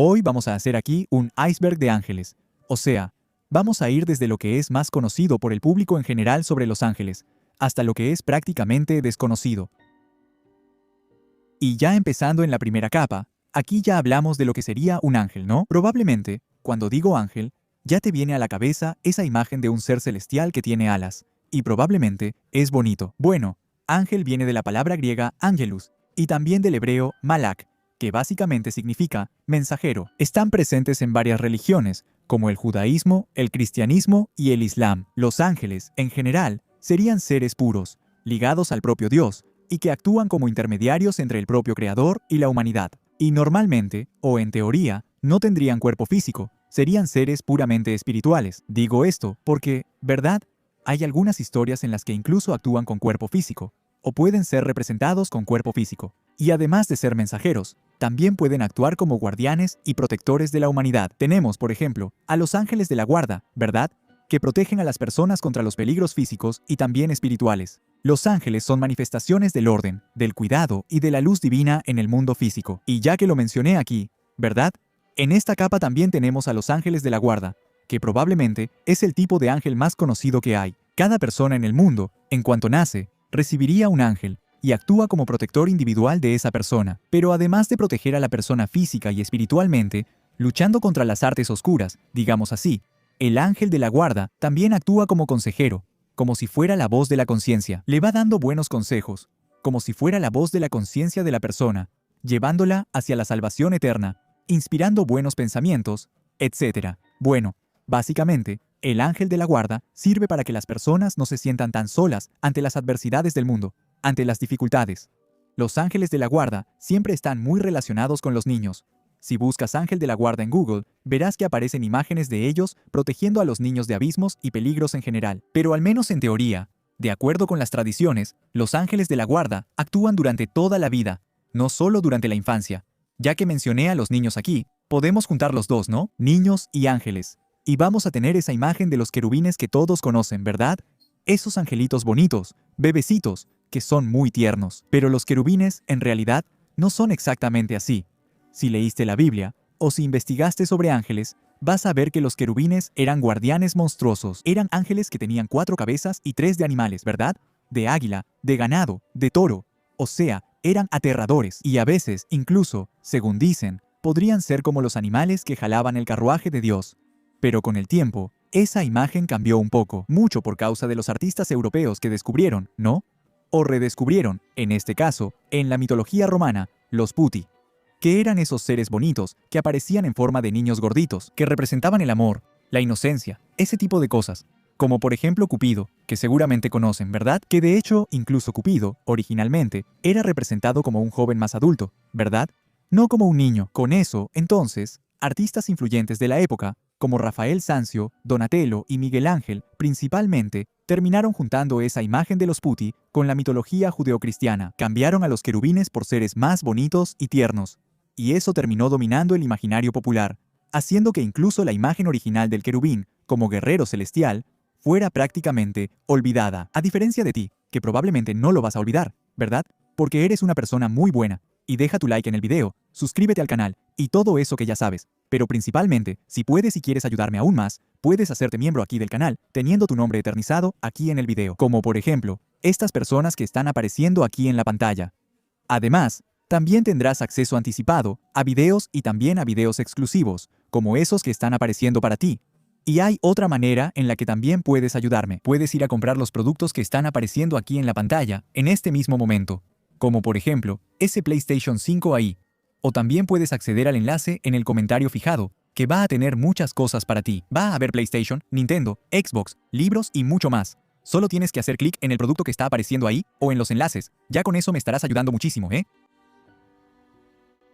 Hoy vamos a hacer aquí un iceberg de ángeles, o sea, vamos a ir desde lo que es más conocido por el público en general sobre los ángeles, hasta lo que es prácticamente desconocido. Y ya empezando en la primera capa, aquí ya hablamos de lo que sería un ángel, ¿no? Probablemente, cuando digo ángel, ya te viene a la cabeza esa imagen de un ser celestial que tiene alas, y probablemente es bonito. Bueno, ángel viene de la palabra griega angelus, y también del hebreo malak, que básicamente significa mensajero. Están presentes en varias religiones, como el judaísmo, el cristianismo y el islam. Los ángeles, en general, serían seres puros, ligados al propio Dios, y que actúan como intermediarios entre el propio Creador y la humanidad. Y normalmente, o en teoría, no tendrían cuerpo físico, serían seres puramente espirituales. Digo esto porque, ¿verdad? Hay algunas historias en las que incluso actúan con cuerpo físico, o pueden ser representados con cuerpo físico. Y además de ser mensajeros, también pueden actuar como guardianes y protectores de la humanidad. Tenemos, por ejemplo, a los ángeles de la guarda, ¿verdad?, que protegen a las personas contra los peligros físicos y también espirituales. Los ángeles son manifestaciones del orden, del cuidado y de la luz divina en el mundo físico. Y ya que lo mencioné aquí, ¿verdad?, en esta capa también tenemos a los ángeles de la guarda, que probablemente es el tipo de ángel más conocido que hay. Cada persona en el mundo, en cuanto nace, recibiría un ángel y actúa como protector individual de esa persona. Pero además de proteger a la persona física y espiritualmente, luchando contra las artes oscuras, digamos así, el ángel de la guarda también actúa como consejero, como si fuera la voz de la conciencia. Le va dando buenos consejos, como si fuera la voz de la conciencia de la persona, llevándola hacia la salvación eterna, inspirando buenos pensamientos, etc. Bueno, básicamente, el ángel de la guarda sirve para que las personas no se sientan tan solas ante las adversidades del mundo, ante las dificultades. Los ángeles de la guarda siempre están muy relacionados con los niños. Si buscas ángel de la guarda en Google, verás que aparecen imágenes de ellos protegiendo a los niños de abismos y peligros en general. Pero al menos en teoría, de acuerdo con las tradiciones, los ángeles de la guarda actúan durante toda la vida, no solo durante la infancia. Ya que mencioné a los niños aquí, podemos juntar los dos, ¿no? Niños y ángeles. Y vamos a tener esa imagen de los querubines que todos conocen, ¿verdad? Esos angelitos bonitos, bebecitos, que son muy tiernos. Pero los querubines, en realidad, no son exactamente así. Si leíste la Biblia, o si investigaste sobre ángeles, vas a ver que los querubines eran guardianes monstruosos. Eran ángeles que tenían 4 cabezas y 3 de animales, ¿verdad? De águila, de ganado, de toro. O sea, eran aterradores. Y a veces, incluso, según dicen, podrían ser como los animales que jalaban el carruaje de Dios. Pero con el tiempo, esa imagen cambió un poco, mucho por causa de los artistas europeos que descubrieron, ¿no? O redescubrieron, en este caso, en la mitología romana, los putti, que eran esos seres bonitos que aparecían en forma de niños gorditos, que representaban el amor, la inocencia, ese tipo de cosas. Como por ejemplo Cupido, que seguramente conocen, ¿verdad? Que de hecho, incluso Cupido, originalmente, era representado como un joven más adulto, ¿verdad? No como un niño. Con eso, entonces, artistas influyentes de la época, como Rafael Sanzio, Donatello y Miguel Ángel, principalmente, terminaron juntando esa imagen de los putti con la mitología judeocristiana. Cambiaron a los querubines por seres más bonitos y tiernos. Y eso terminó dominando el imaginario popular, haciendo que incluso la imagen original del querubín, como guerrero celestial, fuera prácticamente olvidada. A diferencia de ti, que probablemente no lo vas a olvidar, ¿verdad? Porque eres una persona muy buena. Y deja tu like en el video, suscríbete al canal, y todo eso que ya sabes. Pero principalmente, si puedes y quieres ayudarme aún más, puedes hacerte miembro aquí del canal, teniendo tu nombre eternizado aquí en el video. Como por ejemplo, estas personas que están apareciendo aquí en la pantalla. Además, también tendrás acceso anticipado a videos y también a videos exclusivos, como esos que están apareciendo para ti. Y hay otra manera en la que también puedes ayudarme. Puedes ir a comprar los productos que están apareciendo aquí en la pantalla, en este mismo momento. Como por ejemplo, ese PlayStation 5 ahí. O también puedes acceder al enlace en el comentario fijado, que va a tener muchas cosas para ti. Va a haber PlayStation, Nintendo, Xbox, libros y mucho más. Solo tienes que hacer clic en el producto que está apareciendo ahí o en los enlaces. Ya con eso me estarás ayudando muchísimo, ¿eh?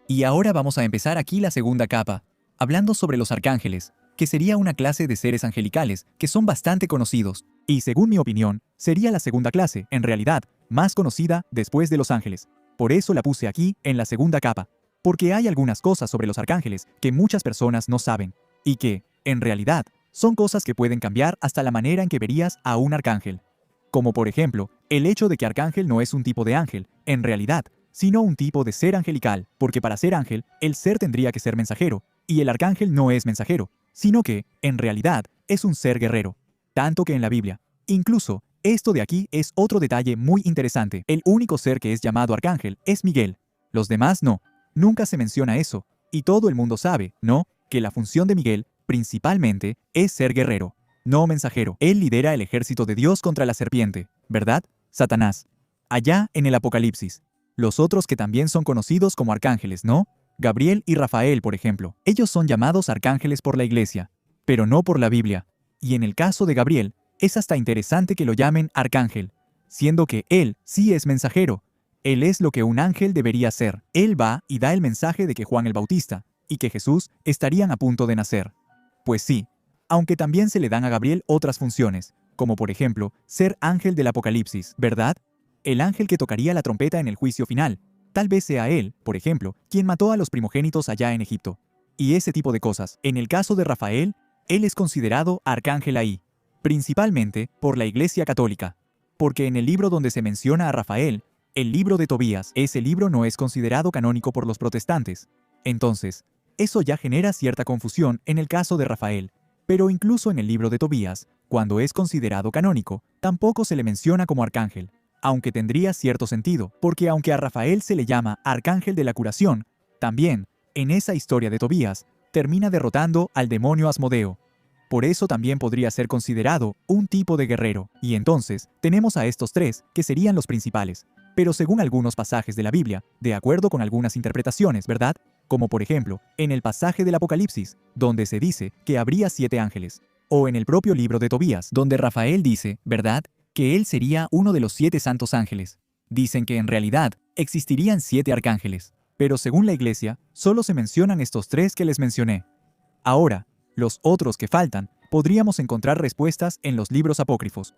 Y ahora vamos a empezar aquí la segunda capa, hablando sobre los arcángeles, que sería una clase de seres angelicales que son bastante conocidos. Y según mi opinión, sería la segunda clase, en realidad, más conocida después de los ángeles. Por eso la puse aquí en la segunda capa. Porque hay algunas cosas sobre los arcángeles que muchas personas no saben. Y que, en realidad, son cosas que pueden cambiar hasta la manera en que verías a un arcángel. Como por ejemplo, el hecho de que arcángel no es un tipo de ángel, en realidad, sino un tipo de ser angelical, porque para ser ángel, el ser tendría que ser mensajero, Y el arcángel no es mensajero, sino que, en realidad, es un ser guerrero. Tanto que en la Biblia, incluso, esto de aquí es otro detalle muy interesante. El único ser que es llamado arcángel es Miguel. Los demás no. Nunca se menciona eso. Y todo el mundo sabe, ¿no?, que la función de Miguel, principalmente, es ser guerrero, no mensajero. Él lidera el ejército de Dios contra la serpiente, ¿verdad? Satanás. Allá en el Apocalipsis. Los otros que también son conocidos como arcángeles, ¿no? Gabriel y Rafael, por ejemplo. Ellos son llamados arcángeles por la Iglesia, pero no por la Biblia. Y en el caso de Gabriel, es hasta interesante que lo llamen arcángel, siendo que él sí es mensajero. Él es lo que un ángel debería ser. Él va y da el mensaje de que Juan el Bautista y que Jesús estarían a punto de nacer. Pues sí, aunque también se le dan a Gabriel otras funciones, como por ejemplo, ser ángel del Apocalipsis, ¿verdad? El ángel que tocaría la trompeta en el juicio final. Tal vez sea él, por ejemplo, quien mató a los primogénitos allá en Egipto. Y ese tipo de cosas. En el caso de Rafael, él es considerado arcángel ahí, principalmente por la Iglesia Católica. Porque en el libro donde se menciona a Rafael, el libro de Tobías, ese libro no es considerado canónico por los protestantes. Entonces, eso ya genera cierta confusión en el caso de Rafael. Pero incluso en el libro de Tobías, cuando es considerado canónico, tampoco se le menciona como arcángel. Aunque tendría cierto sentido, porque aunque a Rafael se le llama arcángel de la curación, también, en esa historia de Tobías, termina derrotando al demonio Asmodeo. Por eso también podría ser considerado un tipo de guerrero. Y entonces, tenemos a estos tres, que serían los principales. Pero según algunos pasajes de la Biblia, de acuerdo con algunas interpretaciones, ¿verdad? Como por ejemplo, en el pasaje del Apocalipsis, donde se dice que habría 7 ángeles. O en el propio libro de Tobías, donde Rafael dice, ¿verdad?, que él sería uno de los 7 santos ángeles. Dicen que en realidad existirían 7 arcángeles. Pero según la Iglesia, solo se mencionan estos 3 que les mencioné. Ahora, los otros que faltan, podríamos encontrar respuestas en los libros apócrifos.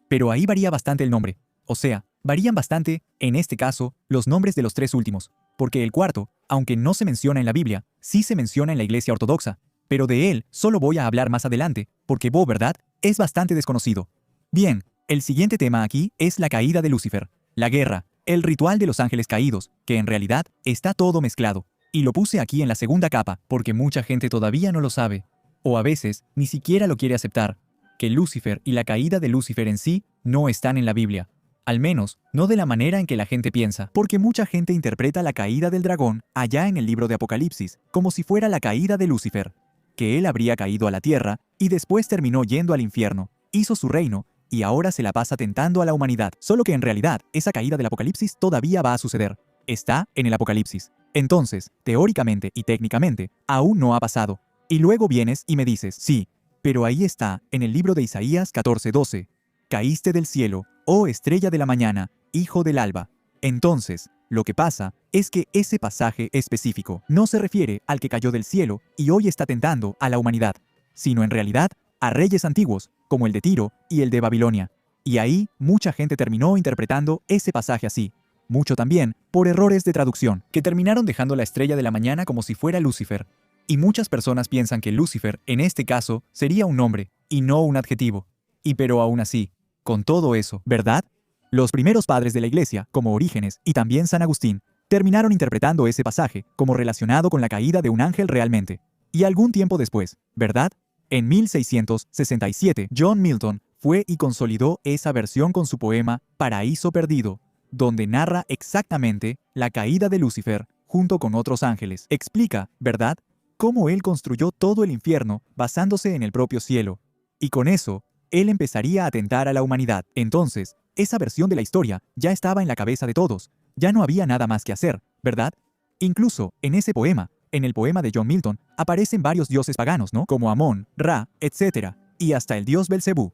Pero ahí varía bastante el nombre. O sea, varían bastante, en este caso, los nombres de los 3 últimos. Porque el cuarto, aunque no se menciona en la Biblia, sí se menciona en la Iglesia Ortodoxa. Pero de él solo voy a hablar más adelante, porque ¿verdad?, es bastante desconocido. Bien, el siguiente tema aquí es la caída de Lucifer, la guerra, el ritual de los ángeles caídos, que en realidad está todo mezclado. Y lo puse aquí en la segunda capa, porque mucha gente todavía no lo sabe. O a veces, ni siquiera lo quiere aceptar, que Lucifer y la caída de Lucifer en sí no están en la Biblia. Al menos, no de la manera en que la gente piensa, porque mucha gente interpreta la caída del dragón allá en el libro de Apocalipsis como si fuera la caída de Lucifer, que él habría caído a la tierra y después terminó yendo al infierno, hizo su reino y ahora se la pasa tentando a la humanidad. Solo que en realidad, esa caída del Apocalipsis todavía va a suceder. Está en el Apocalipsis. Entonces, teóricamente y técnicamente, aún no ha pasado. Y luego vienes y me dices, sí, pero ahí está, en el libro de Isaías 14:12. Caíste del cielo, oh estrella de la mañana, hijo del alba. Entonces, lo que pasa es que ese pasaje específico no se refiere al que cayó del cielo y hoy está tentando a la humanidad, sino en realidad a reyes antiguos, como el de Tiro y el de Babilonia. Y ahí mucha gente terminó interpretando ese pasaje así. Mucho también por errores de traducción, que terminaron dejando la estrella de la mañana como si fuera Lucifer. Y muchas personas piensan que Lucifer, en este caso, sería un nombre, y no un adjetivo. Y pero aún así, con todo eso, ¿verdad? Los primeros padres de la Iglesia, como Orígenes y también San Agustín, terminaron interpretando ese pasaje como relacionado con la caída de un ángel realmente. Y algún tiempo después, ¿verdad? En 1667, John Milton fue y consolidó esa versión con su poema Paraíso Perdido, donde narra exactamente la caída de Lucifer junto con otros ángeles. Explica, ¿verdad?, cómo él construyó todo el infierno basándose en el propio cielo. Y con eso, él empezaría a atentar a la humanidad. Entonces, esa versión de la historia ya estaba en la cabeza de todos. Ya no había nada más que hacer, ¿verdad? Incluso, en ese poema, en el poema de John Milton, aparecen varios dioses paganos, ¿no? Como Amón, Ra, etc. Y hasta el dios Belcebú.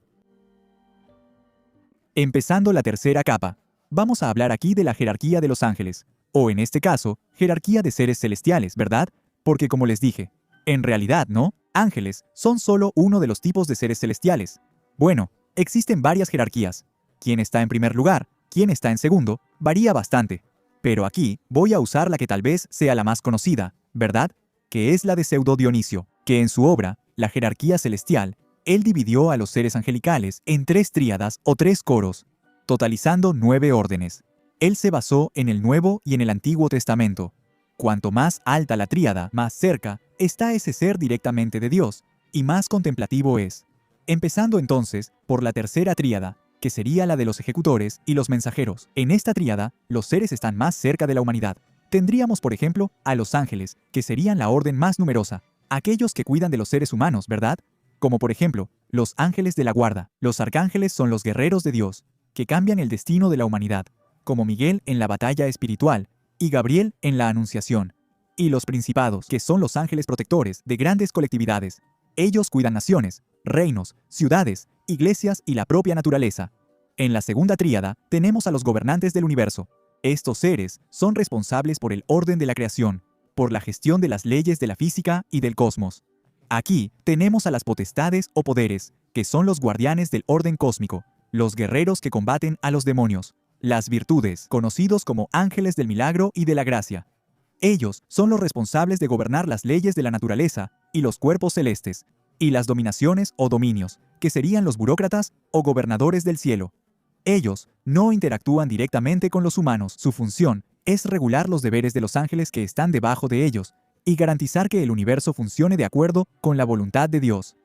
Empezando la tercera capa, vamos a hablar aquí de la jerarquía de los ángeles. O en este caso, jerarquía de seres celestiales, ¿verdad? Porque como les dije, en realidad, ¿no?, ángeles son solo uno de los tipos de seres celestiales. Bueno, existen varias jerarquías. ¿Quién está en primer lugar? ¿Quién está en segundo? Varía bastante. Pero aquí voy a usar la que tal vez sea la más conocida, ¿verdad? Que es la de Pseudo Dionisio, que en su obra, La jerarquía celestial, él dividió a los seres angelicales en 3 tríadas o 3 coros, totalizando 9 órdenes. Él se basó en el Nuevo y en el Antiguo Testamento. Cuanto más alta la tríada, más cerca está ese ser directamente de Dios, y más contemplativo es. Empezando entonces por la tercera tríada, que sería la de los ejecutores y los mensajeros. En esta tríada, los seres están más cerca de la humanidad. Tendríamos, por ejemplo, a los ángeles, que serían la orden más numerosa, aquellos que cuidan de los seres humanos, ¿verdad? Como por ejemplo, los ángeles de la guarda. Los arcángeles son los guerreros de Dios, que cambian el destino de la humanidad, como Miguel en la batalla espiritual y Gabriel en la anunciación. Y los principados, que son los ángeles protectores de grandes colectividades. Ellos cuidan naciones, reinos, ciudades, iglesias y la propia naturaleza. En la segunda tríada tenemos a los gobernantes del universo. Estos seres son responsables por el orden de la creación, por la gestión de las leyes de la física y del cosmos. Aquí tenemos a las potestades o poderes, que son los guardianes del orden cósmico, los guerreros que combaten a los demonios, las virtudes, conocidos como ángeles del milagro y de la gracia. Ellos son los responsables de gobernar las leyes de la naturaleza y los cuerpos celestes, y las dominaciones o dominios, que serían los burócratas o gobernadores del cielo. Ellos no interactúan directamente con los humanos. Su función es regular los deberes de los ángeles que están debajo de ellos y garantizar que el universo funcione de acuerdo con la voluntad de Dios.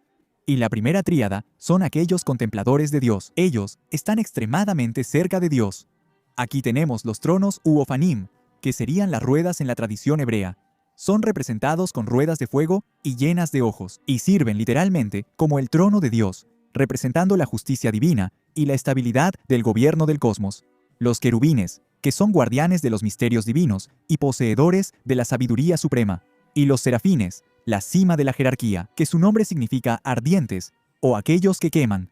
Y la primera tríada son aquellos contempladores de Dios. Ellos están extremadamente cerca de Dios. Aquí tenemos los tronos u ofanim, que serían las ruedas en la tradición hebrea. Son representados con ruedas de fuego y llenas de ojos, y sirven literalmente como el trono de Dios, representando la justicia divina y la estabilidad del gobierno del cosmos. Los querubines, que son guardianes de los misterios divinos y poseedores de la sabiduría suprema. Y los serafines, la cima de la jerarquía, que su nombre significa ardientes o aquellos que queman.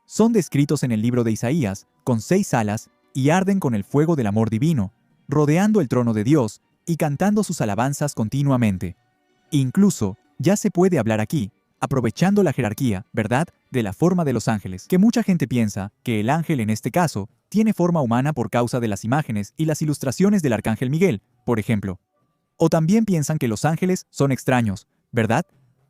Son descritos en el libro de Isaías con 6 alas y arden con el fuego del amor divino, rodeando el trono de Dios y cantando sus alabanzas continuamente. Incluso, ya se puede hablar aquí, aprovechando la jerarquía, ¿verdad?, de la forma de los ángeles, que mucha gente piensa que el ángel en este caso tiene forma humana por causa de las imágenes y las ilustraciones del arcángel Miguel, por ejemplo. O también piensan que los ángeles son extraños, ¿verdad?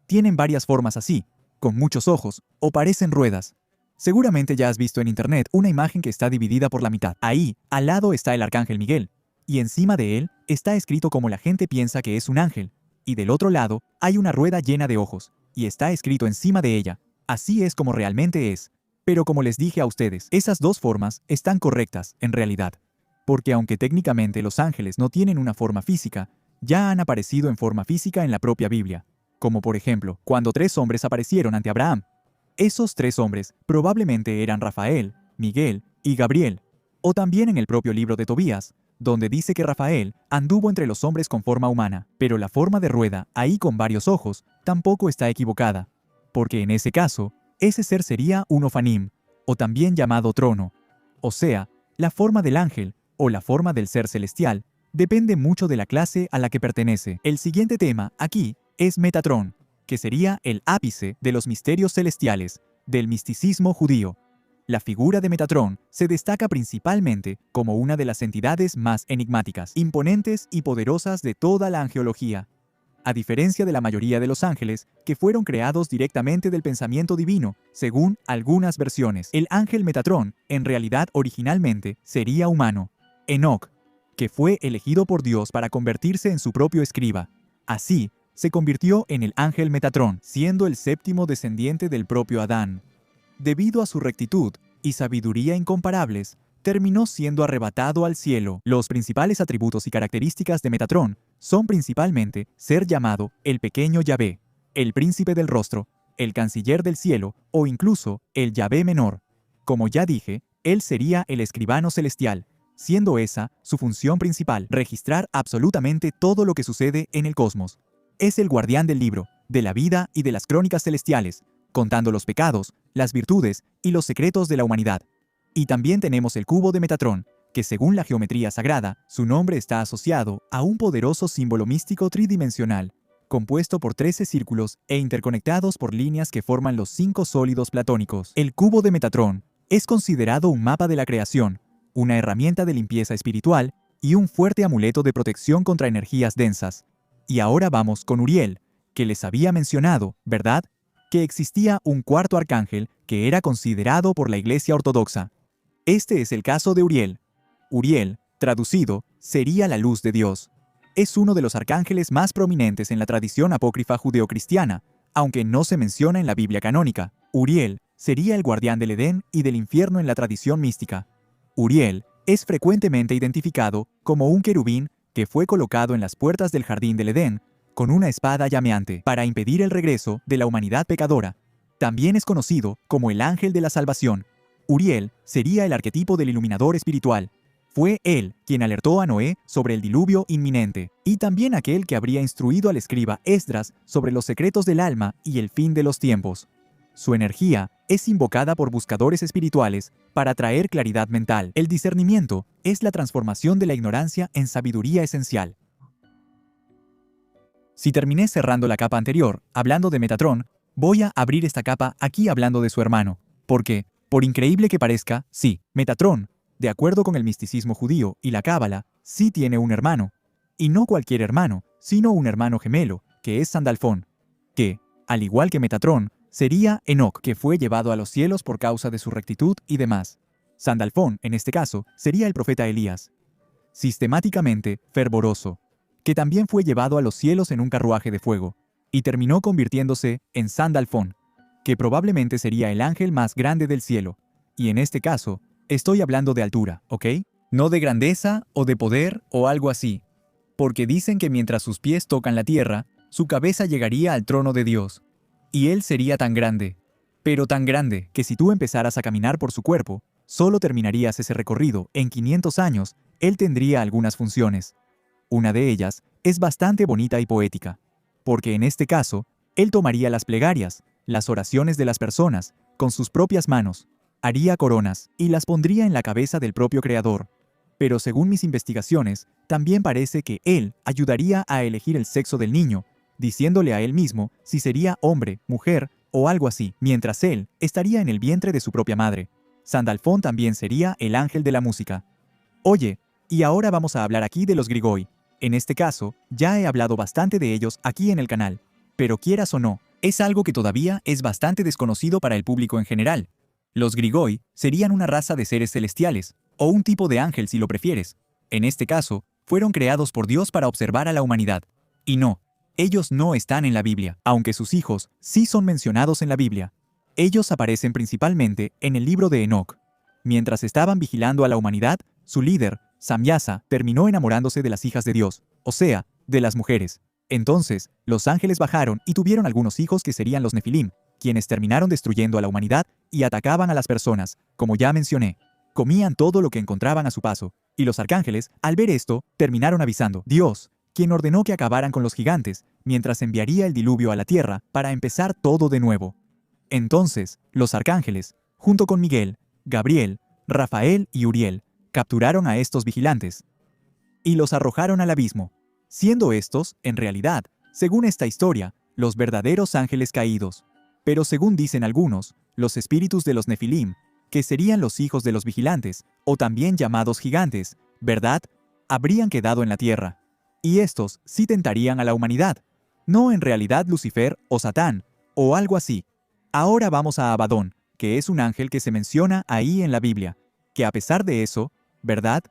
Tienen varias formas así, con muchos ojos, o parecen ruedas. Seguramente ya has visto en internet una imagen que está dividida por la mitad. Ahí, al lado está el arcángel Miguel, y encima de él está escrito como la gente piensa que es un ángel, y del otro lado hay una rueda llena de ojos, y está escrito encima de ella. Así es como realmente es. Pero como les dije a ustedes, esas dos formas están correctas, en realidad. Porque aunque técnicamente los ángeles no tienen una forma física, ya han aparecido en forma física en la propia Biblia. Como por ejemplo, cuando 3 hombres aparecieron ante Abraham. Esos 3 hombres probablemente eran Rafael, Miguel y Gabriel. O también en el propio libro de Tobías, donde dice que Rafael anduvo entre los hombres con forma humana, pero la forma de rueda, ahí con varios ojos, tampoco está equivocada, porque en ese caso, ese ser sería un ofanim, o también llamado trono. O sea, la forma del ángel, o la forma del ser celestial, depende mucho de la clase a la que pertenece. El siguiente tema, aquí, es Metatrón, que sería el ápice de los misterios celestiales, del misticismo judío. La figura de Metatrón se destaca principalmente como una de las entidades más enigmáticas, imponentes y poderosas de toda la angeología. A diferencia de la mayoría de los ángeles, que fueron creados directamente del pensamiento divino, según algunas versiones, el ángel Metatrón, en realidad originalmente, sería humano. Enoc, que fue elegido por Dios para convertirse en su propio escriba. Así, se convirtió en el ángel Metatrón, siendo el 7º descendiente del propio Adán. Debido a su rectitud y sabiduría incomparables, terminó siendo arrebatado al cielo. Los principales atributos y características de Metatrón son principalmente ser llamado el pequeño Yahvé, el príncipe del rostro, el canciller del cielo o incluso el Yahvé menor. Como ya dije, él sería el escribano celestial, siendo esa su función principal, registrar absolutamente todo lo que sucede en el cosmos. Es el guardián del libro, de la vida y de las crónicas celestiales, contando los pecados, las virtudes y los secretos de la humanidad. Y también tenemos el cubo de Metatrón, que según la geometría sagrada, su nombre está asociado a un poderoso símbolo místico tridimensional, compuesto por 13 círculos e interconectados por líneas que forman los 5 sólidos platónicos. El cubo de Metatrón es considerado un mapa de la creación, una herramienta de limpieza espiritual y un fuerte amuleto de protección contra energías densas. Y ahora vamos con Uriel, que les había mencionado, ¿verdad?, que existía un 4º arcángel que era considerado por la Iglesia Ortodoxa. Este es el caso de Uriel. Uriel, traducido, sería la luz de Dios. es uno de los arcángeles más prominentes en la tradición apócrifa judeocristiana, aunque no se menciona en la Biblia canónica. Uriel sería el guardián del Edén y del infierno en la tradición mística. Uriel es frecuentemente identificado como un querubín que fue colocado en las puertas del jardín del Edén con una espada llameante para impedir el regreso de la humanidad pecadora. También es conocido como el ángel de la salvación. Uriel sería el arquetipo del iluminador espiritual. Fue él quien alertó a Noé sobre el diluvio inminente, y también aquel que habría instruido al escriba Esdras sobre los secretos del alma y el fin de los tiempos. Su energía es invocada por buscadores espirituales para traer claridad mental. El discernimiento es la transformación de la ignorancia en sabiduría esencial. Si terminé cerrando la capa anterior, hablando de Metatrón, voy a abrir esta capa aquí hablando de su hermano. Porque, por increíble que parezca, sí, Metatrón, de acuerdo con el misticismo judío y la cábala, sí tiene un hermano. Y no cualquier hermano, sino un hermano gemelo, que es Sandalfón, que, al igual que Metatrón, sería Enoc, que fue llevado a los cielos por causa de su rectitud y demás. Sandalfón, en este caso, sería el profeta Elías, sistemáticamente fervoroso, que también fue llevado a los cielos en un carruaje de fuego, y terminó convirtiéndose en Sandalfón, que probablemente sería el ángel más grande del cielo. Y en este caso, estoy hablando de altura, ¿ok? No de grandeza o de poder o algo así, porque dicen que mientras sus pies tocan la tierra, su cabeza llegaría al trono de Dios. Y él sería tan grande, pero tan grande que si tú empezaras a caminar por su cuerpo, solo terminarías ese recorrido en 500 años, él tendría algunas funciones. Una de ellas es bastante bonita y poética, porque en este caso, él tomaría las plegarias, las oraciones de las personas, con sus propias manos, haría coronas y las pondría en la cabeza del propio Creador. Pero según mis investigaciones, también parece que él ayudaría a elegir el sexo del niño, diciéndole a él mismo si sería hombre, mujer o algo así, mientras él estaría en el vientre de su propia madre. Sandalfón también sería el ángel de la música. Oye, y ahora vamos a hablar aquí de los Grigoi. En este caso, ya he hablado bastante de ellos aquí en el canal, pero quieras o no, es algo que todavía es bastante desconocido para el público en general. Los Grigoi serían una raza de seres celestiales, o un tipo de ángel si lo prefieres. En este caso, fueron creados por Dios para observar a la humanidad. Y no, ellos no están en la Biblia, aunque sus hijos sí son mencionados en la Biblia. Ellos aparecen principalmente en el libro de Enoc. Mientras estaban vigilando a la humanidad, su líder, Samyasa, terminó enamorándose de las hijas de Dios, o sea, de las mujeres. Entonces, los ángeles bajaron y tuvieron algunos hijos que serían los Nefilim, quienes terminaron destruyendo a la humanidad y atacaban a las personas, como ya mencioné. Comían todo lo que encontraban a su paso, y los arcángeles, al ver esto, terminaron avisando. Dios, quien ordenó que acabaran con los gigantes, mientras enviaría el diluvio a la tierra para empezar todo de nuevo. Entonces, los arcángeles, junto con Miguel, Gabriel, Rafael y Uriel, capturaron a estos vigilantes y los arrojaron al abismo, siendo estos, en realidad, según esta historia, los verdaderos ángeles caídos. Pero según dicen algunos, los espíritus de los Nefilim, que serían los hijos de los vigilantes, o también llamados gigantes, ¿verdad?, habrían quedado en la tierra. Y estos sí tentarían a la humanidad, no en realidad Lucifer o Satán, o algo así. Ahora vamos a Abadón, que es un ángel que se menciona ahí en la Biblia, que a pesar de eso, ¿verdad?,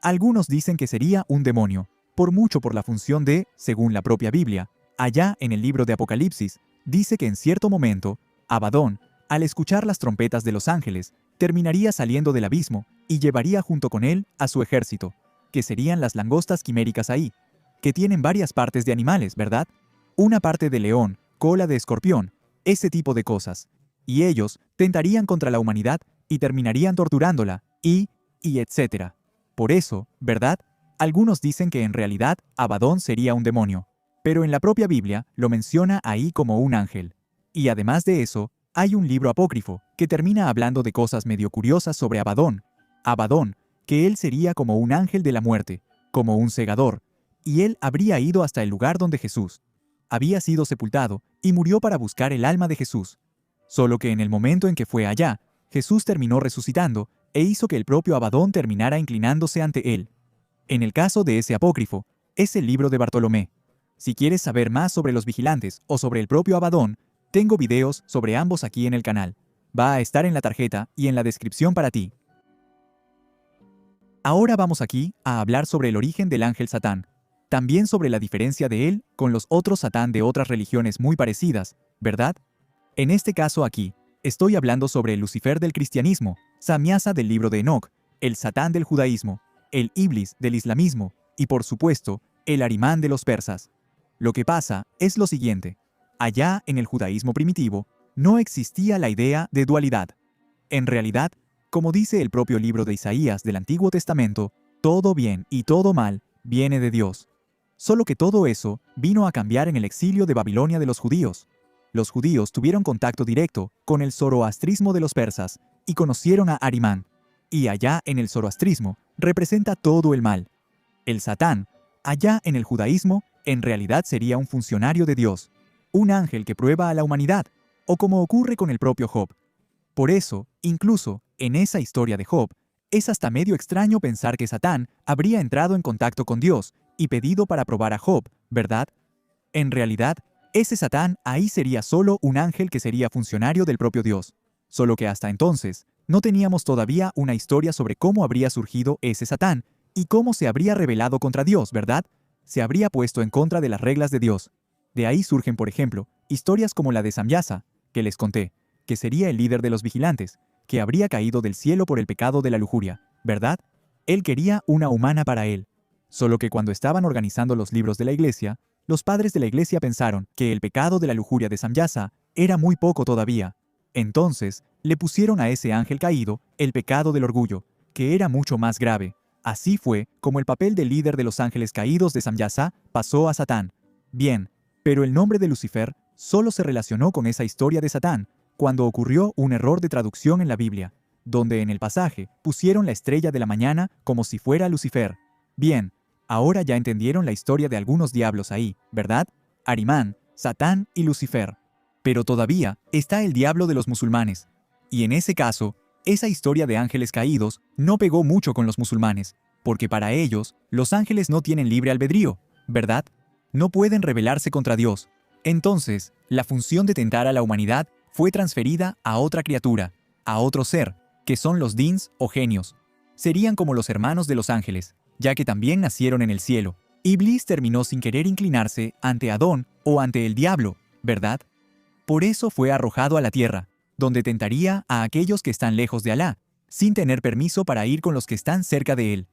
algunos dicen que sería un demonio, por mucho por la función de, según la propia Biblia, allá en el libro de Apocalipsis, dice que en cierto momento, Abadón, al escuchar las trompetas de los ángeles, terminaría saliendo del abismo y llevaría junto con él a su ejército, que serían las langostas quiméricas ahí, que tienen varias partes de animales, ¿verdad? Una parte de león, cola de escorpión, ese tipo de cosas. Y ellos tentarían contra la humanidad y terminarían torturándola, y etcétera. Por eso, ¿verdad?, algunos dicen que en realidad Abadón sería un demonio, pero en la propia Biblia lo menciona ahí como un ángel. Y además de eso, hay un libro apócrifo que termina hablando de cosas medio curiosas sobre Abadón. Abadón, que él sería como un ángel de la muerte, como un segador, y él habría ido hasta el lugar donde Jesús había sido sepultado y murió para buscar el alma de Jesús. Solo que en el momento en que fue allá, Jesús terminó resucitando e hizo que el propio Abadón terminara inclinándose ante él. En el caso de ese apócrifo, es el libro de Bartolomé. Si quieres saber más sobre los vigilantes o sobre el propio Abadón, tengo videos sobre ambos aquí en el canal. Va a estar en la tarjeta y en la descripción para ti. Ahora vamos aquí a hablar sobre el origen del ángel Satán. También sobre la diferencia de él con los otros Satán de otras religiones muy parecidas, ¿verdad? En este caso aquí, estoy hablando sobre el Lucifer del cristianismo, Samyasa del libro de Enoch, el Satán del judaísmo, el Iblis del islamismo y, por supuesto, el Arimán de los persas. Lo que pasa es lo siguiente. Allá en el judaísmo primitivo, no existía la idea de dualidad. En realidad, como dice el propio libro de Isaías del Antiguo Testamento, todo bien y todo mal viene de Dios. Solo que todo eso vino a cambiar en el exilio de Babilonia de los judíos. Los judíos tuvieron contacto directo con el zoroastrismo de los persas y conocieron a Arimán. Y allá en el zoroastrismo representa todo el mal. El Satán, allá en el judaísmo, en realidad sería un funcionario de Dios, un ángel que prueba a la humanidad, o como ocurre con el propio Job. Por eso, incluso en esa historia de Job, es hasta medio extraño pensar que Satán habría entrado en contacto con Dios y pedido para probar a Job, ¿verdad? En realidad, ese Satán ahí sería solo un ángel que sería funcionario del propio Dios. Solo que hasta entonces, no teníamos todavía una historia sobre cómo habría surgido ese Satán y cómo se habría rebelado contra Dios, ¿verdad? Se habría puesto en contra de las reglas de Dios. De ahí surgen, por ejemplo, historias como la de Samyasa, que les conté, que sería el líder de los vigilantes, que habría caído del cielo por el pecado de la lujuria, ¿verdad? Él quería una humana para él. Solo que cuando estaban organizando los libros de la iglesia, los padres de la iglesia pensaron que el pecado de la lujuria de Samyasa era muy poco todavía. Entonces, le pusieron a ese ángel caído el pecado del orgullo, que era mucho más grave. Así fue como el papel del líder de los ángeles caídos de Samyasa pasó a Satán. Bien, pero el nombre de Lucifer solo se relacionó con esa historia de Satán, cuando ocurrió un error de traducción en la Biblia, donde en el pasaje pusieron la estrella de la mañana como si fuera Lucifer. Bien, ahora ya entendieron la historia de algunos diablos ahí, ¿verdad? Arimán, Satán y Lucifer. Pero todavía está el diablo de los musulmanes. Y en ese caso, esa historia de ángeles caídos no pegó mucho con los musulmanes, porque para ellos, los ángeles no tienen libre albedrío, ¿verdad? No pueden rebelarse contra Dios. Entonces, la función de tentar a la humanidad fue transferida a otra criatura, a otro ser, que son los dins o genios. Serían como los hermanos de los ángeles, ya que también nacieron en el cielo. Iblis terminó sin querer inclinarse ante Adón o ante el diablo, ¿verdad? Por eso fue arrojado a la tierra, donde tentaría a aquellos que están lejos de Alá, sin tener permiso para ir con los que están cerca de él.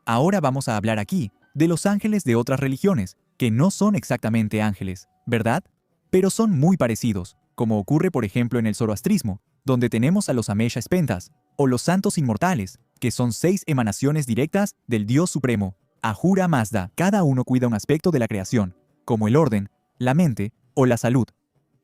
Ahora vamos a hablar aquí de los ángeles de otras religiones, que no son exactamente ángeles, ¿verdad? Pero son muy parecidos, como ocurre por ejemplo en el zoroastrismo, donde tenemos a los Amesha Spentas, o los santos inmortales, que son 6 emanaciones directas del Dios Supremo, Ahura Mazda. Cada uno cuida un aspecto de la creación, como el orden, la mente o la salud.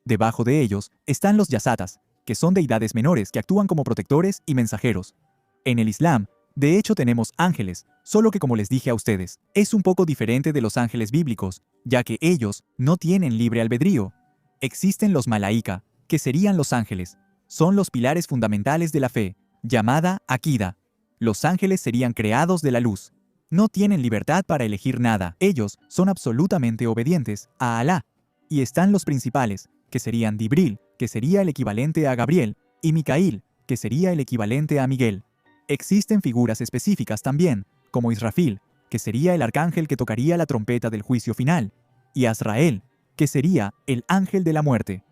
Debajo de ellos están los yasatas, que son deidades menores que actúan como protectores y mensajeros. En el Islam, de hecho tenemos ángeles, solo que como les dije a ustedes, es un poco diferente de los ángeles bíblicos, ya que ellos no tienen libre albedrío. Existen los malaika, que serían los ángeles. Son los pilares fundamentales de la fe, llamada Akida. Los ángeles serían creados de la luz. No tienen libertad para elegir nada. Ellos son absolutamente obedientes a Alá. Y están los principales, que serían Dibril, que sería el equivalente a Gabriel, y Micail, que sería el equivalente a Miguel. Existen figuras específicas también, como Israfil, que sería el arcángel que tocaría la trompeta del juicio final, y Azrael, que sería el ángel de la muerte.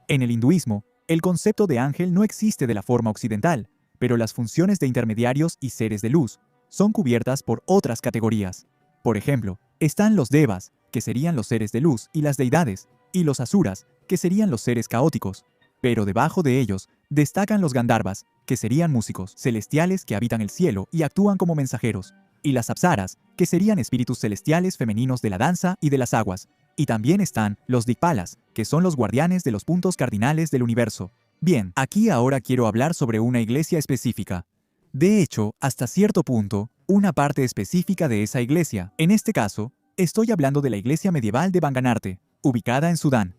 En el hinduismo, el concepto de ángel no existe de la forma occidental, pero las funciones de intermediarios y seres de luz son cubiertas por otras categorías. Por ejemplo, están los devas, que serían los seres de luz y las deidades, y los asuras, que serían los seres caóticos. Pero debajo de ellos destacan los gandharvas, que serían músicos celestiales que habitan el cielo y actúan como mensajeros, y las apsaras, que serían espíritus celestiales femeninos de la danza y de las aguas. Y también están los Dikpalas, que son los guardianes de los puntos cardinales del universo. Bien, aquí ahora quiero hablar sobre una iglesia específica. De hecho, hasta cierto punto, una parte específica de esa iglesia. En este caso, estoy hablando de la iglesia medieval de Banganarte, ubicada en Sudán.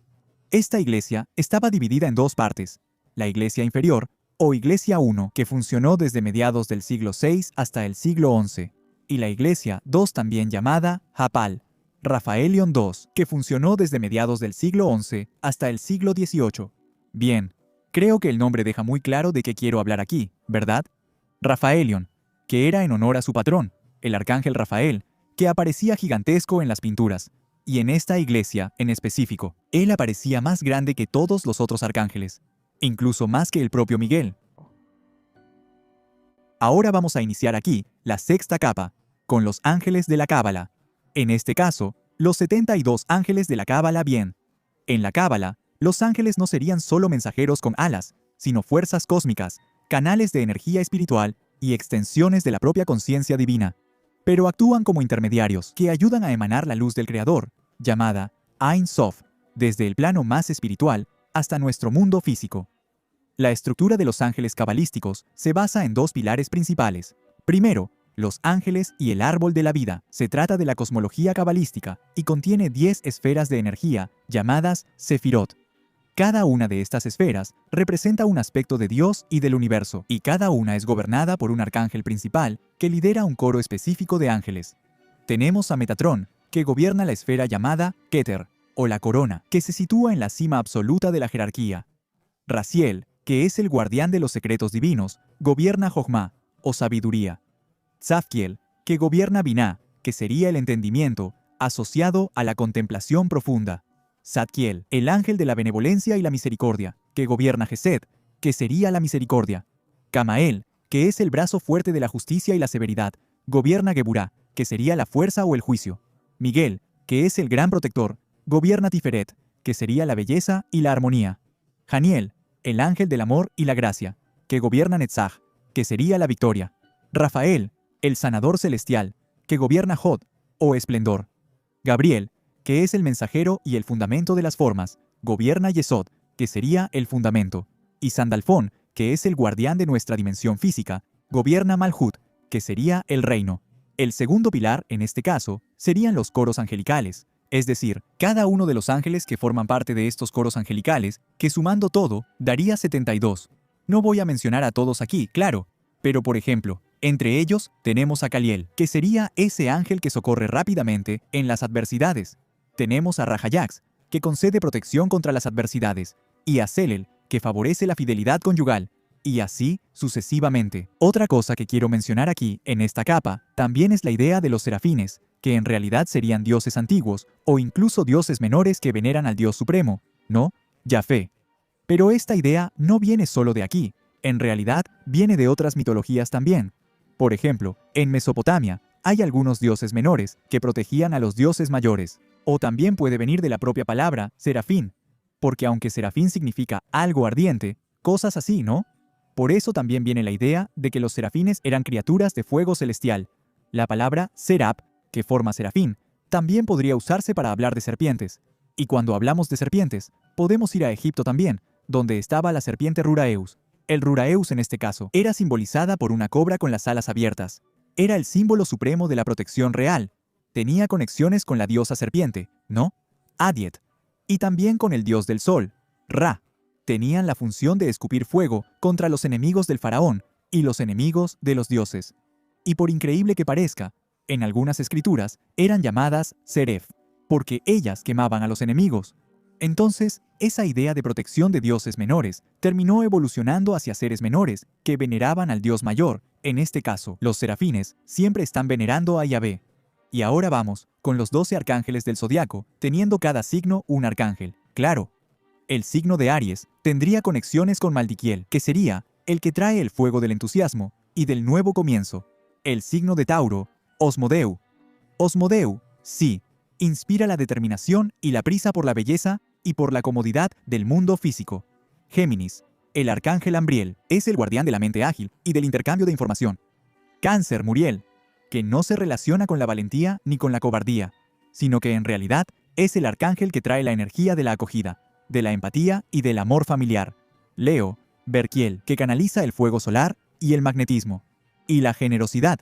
Esta iglesia estaba dividida en dos partes. La iglesia inferior, o iglesia 1, que funcionó desde mediados del siglo VI hasta el siglo XI, y la iglesia 2 también llamada Japal, Rafaelion II, que funcionó desde mediados del siglo XI hasta el siglo XVIII. Bien, creo que el nombre deja muy claro de qué quiero hablar aquí, ¿verdad? Rafaelion, que era en honor a su patrón, el arcángel Rafael, que aparecía gigantesco en las pinturas, y en esta iglesia en específico, él aparecía más grande que todos los otros arcángeles, incluso más que el propio Miguel. Ahora vamos a iniciar aquí la sexta capa, con los ángeles de la Cábala. En este caso, los 72 ángeles de la Cábala bien. En la Cábala, los ángeles no serían solo mensajeros con alas, sino fuerzas cósmicas, canales de energía espiritual y extensiones de la propia conciencia divina. Pero actúan como intermediarios que ayudan a emanar la luz del Creador, llamada Ein Sof, desde el plano más espiritual hasta nuestro mundo físico. La estructura de los ángeles cabalísticos se basa en dos pilares principales. Primero, los ángeles y el árbol de la vida. Se trata de la cosmología cabalística y contiene 10 esferas de energía llamadas Sefirot. Cada una de estas esferas representa un aspecto de Dios y del universo, y cada una es gobernada por un arcángel principal que lidera un coro específico de ángeles. Tenemos a Metatrón, que gobierna la esfera llamada Keter, o la corona, que se sitúa en la cima absoluta de la jerarquía. Raziel, que es el guardián de los secretos divinos, gobierna Jochma, o sabiduría. Tzafkiel, que gobierna Binah, que sería el entendimiento, asociado a la contemplación profunda. Zadkiel, el ángel de la benevolencia y la misericordia, que gobierna Gesed, que sería la misericordia. Camael, que es el brazo fuerte de la justicia y la severidad, gobierna Geburá, que sería la fuerza o el juicio. Miguel, que es el gran protector, gobierna Tiferet, que sería la belleza y la armonía. Janiel, el ángel del amor y la gracia, que gobierna Netzach, que sería la victoria. Rafael, el sanador celestial, que gobierna Jod, o esplendor. Gabriel, que es el mensajero y el fundamento de las formas, gobierna Yesod, que sería el fundamento. Y Sandalfón, que es el guardián de nuestra dimensión física, gobierna Malhut, que sería el reino. El segundo pilar, en este caso, serían los coros angelicales, es decir, cada uno de los ángeles que forman parte de estos coros angelicales, que sumando todo, daría 72. No voy a mencionar a todos aquí, claro, pero por ejemplo, entre ellos tenemos a Kaliel, que sería ese ángel que socorre rápidamente en las adversidades. Tenemos a Rahayax, que concede protección contra las adversidades, y a Selel, que favorece la fidelidad conyugal, y así sucesivamente. Otra cosa que quiero mencionar aquí, en esta capa, también es la idea de los serafines, que en realidad serían dioses antiguos, o incluso dioses menores que veneran al Dios Supremo, ¿no? Yahvé. Pero esta idea no viene solo de aquí, en realidad viene de otras mitologías también. Por ejemplo, en Mesopotamia, hay algunos dioses menores que protegían a los dioses mayores. O también puede venir de la propia palabra serafín, porque aunque serafín significa algo ardiente, cosas así, ¿no? Por eso también viene la idea de que los serafines eran criaturas de fuego celestial. La palabra serap, que forma serafín, también podría usarse para hablar de serpientes. Y cuando hablamos de serpientes, podemos ir a Egipto también, donde estaba la serpiente Ruraeus. El Ruraeus en este caso era simbolizada por una cobra con las alas abiertas. Era el símbolo supremo de la protección real. Tenía conexiones con la diosa serpiente, ¿no? Adiet. Y también con el dios del sol, Ra. Tenían la función de escupir fuego contra los enemigos del faraón y los enemigos de los dioses. Y por increíble que parezca, en algunas escrituras eran llamadas Seref, porque ellas quemaban a los enemigos. Entonces, esa idea de protección de dioses menores terminó evolucionando hacia seres menores que veneraban al dios mayor. En este caso, los serafines siempre están venerando a Yahvé. Y ahora vamos con los 12 arcángeles del zodiaco, teniendo cada signo un arcángel. Claro, el signo de Aries tendría conexiones con Maldiquiel, que sería el que trae el fuego del entusiasmo y del nuevo comienzo. El signo de Tauro, Osmodeu. Osmodeu, sí, inspira la determinación y la prisa por la belleza y por la comodidad del mundo físico. Géminis, el arcángel Ambriel, es el guardián de la mente ágil y del intercambio de información. Cáncer, Muriel, que no se relaciona con la valentía ni con la cobardía, sino que en realidad es el arcángel que trae la energía de la acogida, de la empatía y del amor familiar. Leo, Berkiel, que canaliza el fuego solar y el magnetismo. Y la generosidad.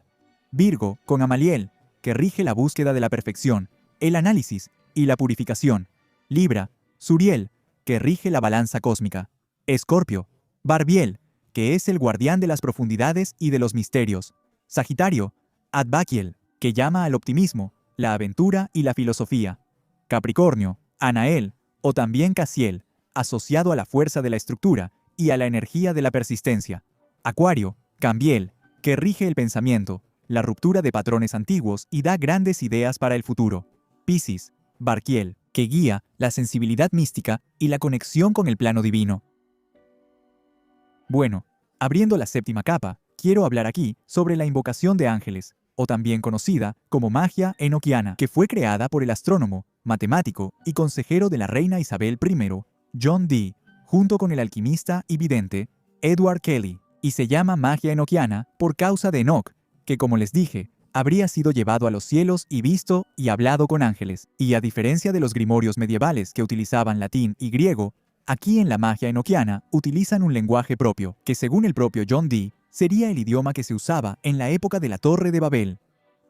Virgo, con Amaliel, que rige la búsqueda de la perfección, el análisis y la purificación. Libra, Suriel, que rige la balanza cósmica. Escorpio, Barbiel, que es el guardián de las profundidades y de los misterios. Sagitario, Adbaquiel, que llama al optimismo, la aventura y la filosofía. Capricornio, Anael, o también Casiel, asociado a la fuerza de la estructura y a la energía de la persistencia. Acuario, Cambiel, que rige el pensamiento, la ruptura de patrones antiguos y da grandes ideas para el futuro. Piscis, Barquiel, que guía la sensibilidad mística y la conexión con el plano divino. Bueno, abriendo la séptima capa, quiero hablar aquí sobre la invocación de ángeles, o también conocida como magia enoquiana, que fue creada por el astrónomo, matemático y consejero de la reina Isabel I, John Dee, junto con el alquimista y vidente Edward Kelly, y se llama magia enoquiana por causa de Enoch, que como les dije, habría sido llevado a los cielos y visto y hablado con ángeles. Y a diferencia de los grimorios medievales que utilizaban latín y griego, aquí en la magia enoquiana utilizan un lenguaje propio, que según el propio John Dee, sería el idioma que se usaba en la época de la Torre de Babel,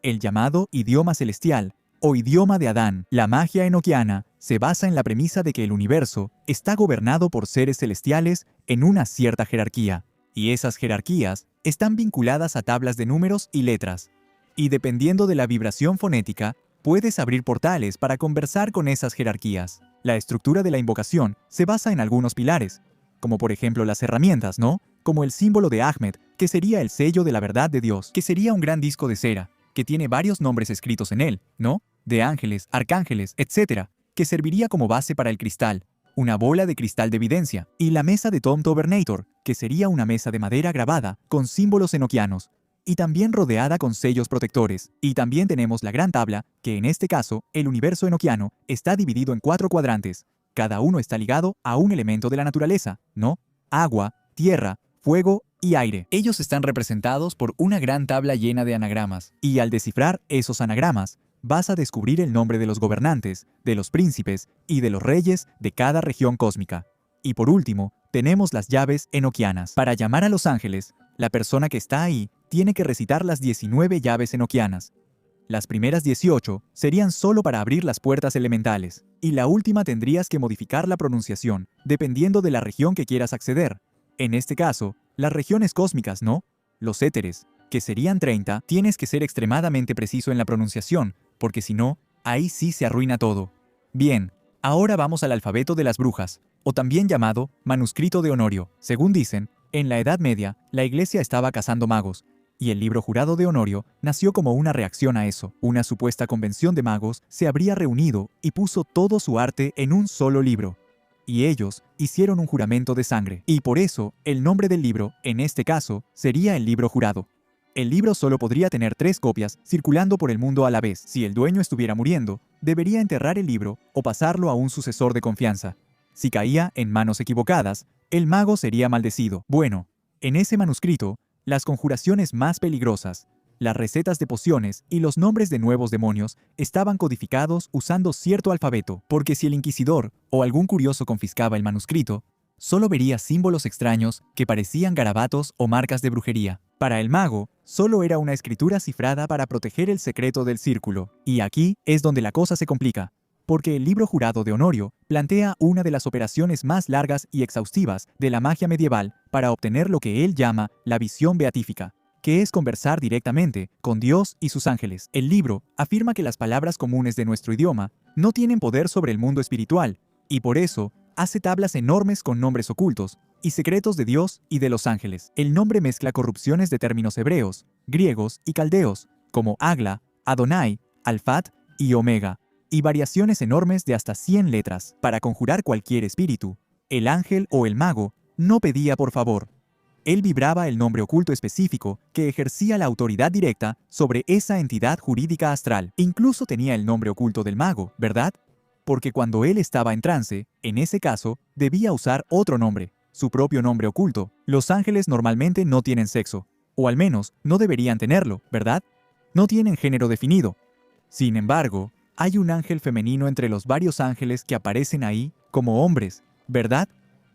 el llamado idioma celestial o idioma de Adán. La magia enoquiana se basa en la premisa de que el universo está gobernado por seres celestiales en una cierta jerarquía, y esas jerarquías están vinculadas a tablas de números y letras. Y dependiendo de la vibración fonética, puedes abrir portales para conversar con esas jerarquías. La estructura de la invocación se basa en algunos pilares, como por ejemplo las herramientas, ¿no? Como el símbolo de Ahmed, que sería el sello de la verdad de Dios, que sería un gran disco de cera, que tiene varios nombres escritos en él, ¿no? De ángeles, arcángeles, etc., que serviría como base para el cristal, una bola de cristal de evidencia, y la mesa de Tom Tabernator, que sería una mesa de madera grabada con símbolos enoquianos, y también rodeada con sellos protectores. Y también tenemos la gran tabla, que en este caso, el universo enoquiano está dividido en 4 cuadrantes. Cada uno está ligado a un elemento de la naturaleza, ¿no? Agua, tierra, fuego y aire. Ellos están representados por una gran tabla llena de anagramas. Y al descifrar esos anagramas, vas a descubrir el nombre de los gobernantes, de los príncipes y de los reyes de cada región cósmica. Y por último, tenemos las llaves enoquianas. Para llamar a los ángeles, la persona que está ahí tiene que recitar las 19 llaves enoquianas. Las primeras 18 serían solo para abrir las puertas elementales, y la última tendrías que modificar la pronunciación, dependiendo de la región que quieras acceder. En este caso, las regiones cósmicas, ¿no? Los éteres, que serían 30, tienes que ser extremadamente preciso en la pronunciación, porque si no, ahí sí se arruina todo. Bien, ahora vamos al alfabeto de las brujas, o también llamado manuscrito de Honorio. Según dicen, en la Edad Media, la Iglesia estaba cazando magos, y el libro jurado de Honorio nació como una reacción a eso. Una supuesta convención de magos se habría reunido y puso todo su arte en un solo libro. Y ellos hicieron un juramento de sangre. Y por eso, el nombre del libro, en este caso, sería el libro jurado. El libro solo podría tener 3 copias circulando por el mundo a la vez. Si el dueño estuviera muriendo, debería enterrar el libro o pasarlo a un sucesor de confianza. Si caía en manos equivocadas, el mago sería maldecido. Bueno, en ese manuscrito, las conjuraciones más peligrosas, las recetas de pociones y los nombres de nuevos demonios estaban codificados usando cierto alfabeto, porque si el inquisidor o algún curioso confiscaba el manuscrito, solo vería símbolos extraños que parecían garabatos o marcas de brujería. Para el mago, solo era una escritura cifrada para proteger el secreto del círculo. Y aquí es donde la cosa se complica, porque el libro jurado de Honorio plantea una de las operaciones más largas y exhaustivas de la magia medieval para obtener lo que él llama la visión beatífica, que es conversar directamente con Dios y sus ángeles. El libro afirma que las palabras comunes de nuestro idioma no tienen poder sobre el mundo espiritual, y por eso hace tablas enormes con nombres ocultos y secretos de Dios y de los ángeles. El nombre mezcla corrupciones de términos hebreos, griegos y caldeos, como Agla, Adonai, Alfat y Omega, y variaciones enormes de hasta 100 letras. Para conjurar cualquier espíritu, el ángel o el mago no pedía por favor. Él vibraba el nombre oculto específico que ejercía la autoridad directa sobre esa entidad jurídica astral. Incluso tenía el nombre oculto del mago, ¿verdad? Porque cuando él estaba en trance, en ese caso, debía usar otro nombre, su propio nombre oculto. Los ángeles normalmente no tienen sexo, o al menos no deberían tenerlo, ¿verdad? No tienen género definido. Sin embargo, hay un ángel femenino entre los varios ángeles que aparecen ahí como hombres, ¿verdad?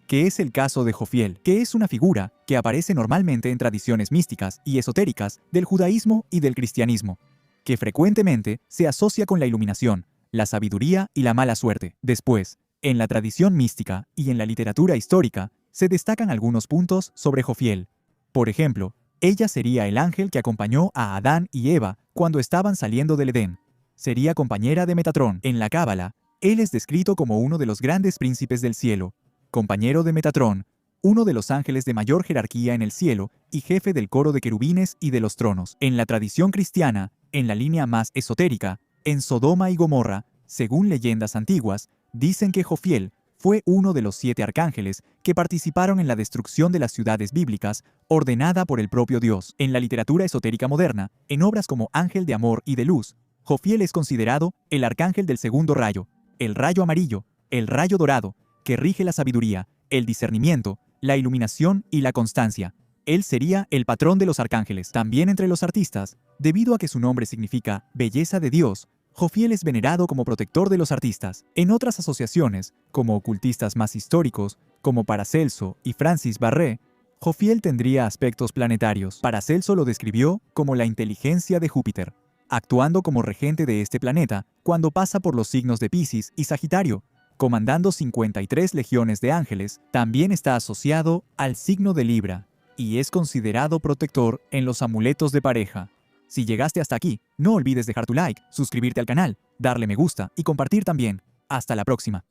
Que es el caso de Jofiel, que es una figura que aparece normalmente en tradiciones místicas y esotéricas del judaísmo y del cristianismo, que frecuentemente se asocia con la iluminación, la sabiduría y la mala suerte. Después, en la tradición mística y en la literatura histórica, se destacan algunos puntos sobre Jofiel. Por ejemplo, ella sería el ángel que acompañó a Adán y Eva cuando estaban saliendo del Edén. Sería compañera de Metatrón. En la Cábala, él es descrito como uno de los grandes príncipes del cielo, compañero de Metatrón, uno de los ángeles de mayor jerarquía en el cielo y jefe del coro de querubines y de los tronos. En la tradición cristiana, en la línea más esotérica, en Sodoma y Gomorra, según leyendas antiguas, dicen que Jofiel fue uno de los 7 arcángeles que participaron en la destrucción de las ciudades bíblicas ordenada por el propio Dios. En la literatura esotérica moderna, en obras como Ángel de Amor y de Luz, Jofiel es considerado el arcángel del segundo rayo, el rayo amarillo, el rayo dorado, que rige la sabiduría, el discernimiento, la iluminación y la constancia. Él sería el patrón de los arcángeles. También entre los artistas, debido a que su nombre significa belleza de Dios, Jofiel es venerado como protector de los artistas. En otras asociaciones, como ocultistas más históricos, como Paracelso y Francis Barré, Jofiel tendría aspectos planetarios. Paracelso lo describió como la inteligencia de Júpiter, actuando como regente de este planeta cuando pasa por los signos de Piscis y Sagitario, comandando 53 legiones de ángeles. También está asociado al signo de Libra y es considerado protector en los amuletos de pareja. Si llegaste hasta aquí, no olvides dejar tu like, suscribirte al canal, darle me gusta y compartir también. Hasta la próxima.